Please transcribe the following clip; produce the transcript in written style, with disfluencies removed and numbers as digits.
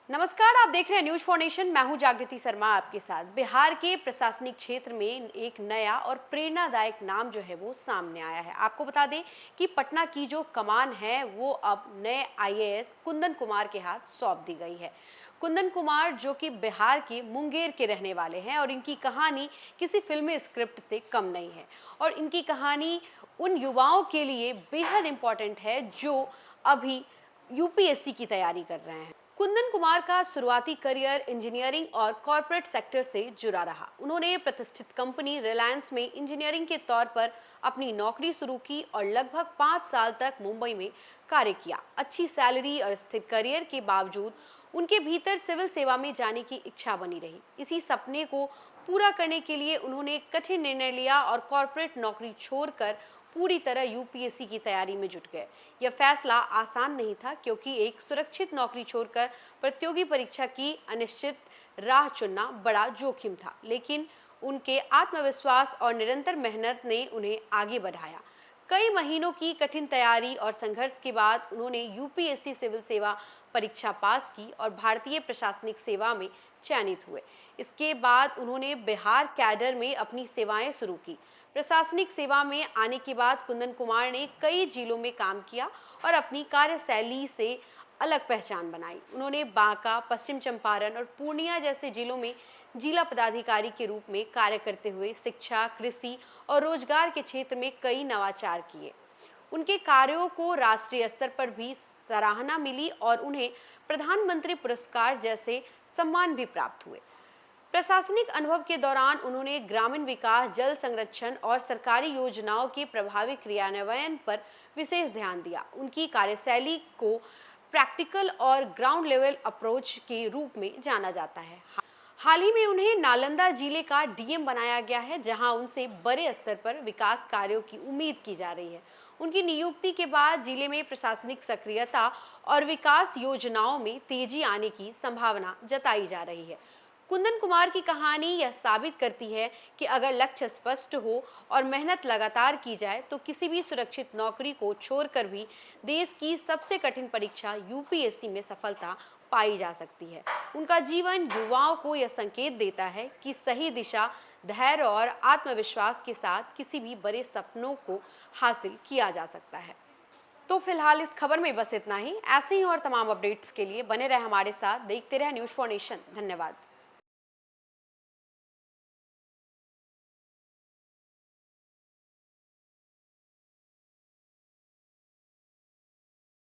नमस्कार, आप देख रहे हैं न्यूज फॉर नेशन। मैं हूं जागृति शर्मा आपके साथ। बिहार के प्रशासनिक क्षेत्र में एक नया और प्रेरणादायक नाम जो है वो सामने आया है। आपको बता दें कि पटना की जो कमान है वो अब नए आईएएस कुंदन कुमार के हाथ सौंप दी गई है। कुंदन कुमार जो कि बिहार के मुंगेर के रहने वाले हैं और इनकी कहानी किसी फिल्मी स्क्रिप्ट से कम नहीं है और इनकी कहानी उन युवाओं के लिए बेहद इंपॉर्टेंट है जो अभी यूपीएससी की तैयारी कर रहे हैं। कुंदन कुमार का शुरुआती करियर इंजीनियरिंग और कॉरपोरेट सेक्टर से जुड़ा रहा। उन्होंने प्रतिष्ठित कंपनी रिलायंस में इंजीनियरिंग के तौर पर अपनी नौकरी शुरू की और लगभग 5 साल तक मुंबई में कार्य किया। अच्छी सैलरी और स्थिर करियर के बावजूद उनके भीतर सिविल सेवा में जाने की इच्छा बनी रही। इसी सपने को पूरा करने के लिए उन्होंने एक कठिन निर्णय लिया और कॉरपोरेट नौकरी छोड़कर पूरी तरह यूपीएससी की तैयारी में जुट गए। यह फैसला आसान नहीं था क्योंकि एक सुरक्षित नौकरी छोड़कर प्रतियोगी परीक्षा की अनिश्चित राह चुनना बड़ा जोखिम था, लेकिन उनके आत्मविश्वास और निरंतर मेहनत ने उन्हें आगे बढ़ाया। कई महीनों की कठिन तैयारी और संघर्ष के बाद उन्होंने यूपीएससी सिविल सेवा परीक्षा पास की और भारतीय प्रशासनिक सेवा में चयनित हुए। इसके बाद उन्होंने बिहार कैडर में अपनी सेवाएं शुरू की। प्रशासनिक सेवा में आने के बाद कुंदन कुमार ने कई जिलों में काम किया और अपनी कार्यशैली से अलग पहचान बनाई। उन्होंने बांका, पश्चिम चंपारण और पूर्णिया जैसे जिलों में जिला पदाधिकारी के रूप में कार्य करते हुए शिक्षा, कृषि और रोजगार के क्षेत्र में कई नवाचार किए। उनके कार्यों को राष्ट्रीय स्तर पर भी सराहना मिली और उन्हें प्रधानमंत्री पुरस्कार जैसे सम्मान भी प्राप्त हुए। प्रशासनिक अनुभव के दौरान उन्होंने ग्रामीण विकास, जल संरक्षण और सरकारी योजनाओं के प्रभावी क्रियान्वयन पर विशेष ध्यान दिया। उनकी कार्यशैली को प्रैक्टिकल और ग्राउंड लेवल अप्रोच के रूप में जाना जाता है। हाल ही में उन्हें नालंदा जिले का डीएम बनाया गया है, जहां उनसे बड़े स्तर पर विकास कार्यों की उम्मीद की जा रही है। उनकी नियुक्ति के बाद जिले में प्रशासनिक सक्रियता और विकास योजनाओं में तेजी आने की संभावना जताई जा रही है। कुंदन कुमार की कहानी यह साबित करती है कि अगर लक्ष्य स्पष्ट हो और मेहनत लगातार की जाए तो किसी भी सुरक्षित नौकरी को छोड़कर भी देश की सबसे कठिन परीक्षा यूपीएससी में सफलता पाई जा सकती है। उनका जीवन युवाओं को यह संकेत देता है कि सही दिशा, धैर्य और आत्मविश्वास के साथ किसी भी बड़े सपनों को हासिल किया जा सकता है। तो फिलहाल इस खबर में बस इतना ही। ऐसे ही और तमाम अपडेट्स के लिए बने रहे हमारे साथ, देखते रहे न्यूज फॉर नेशन। धन्यवाद।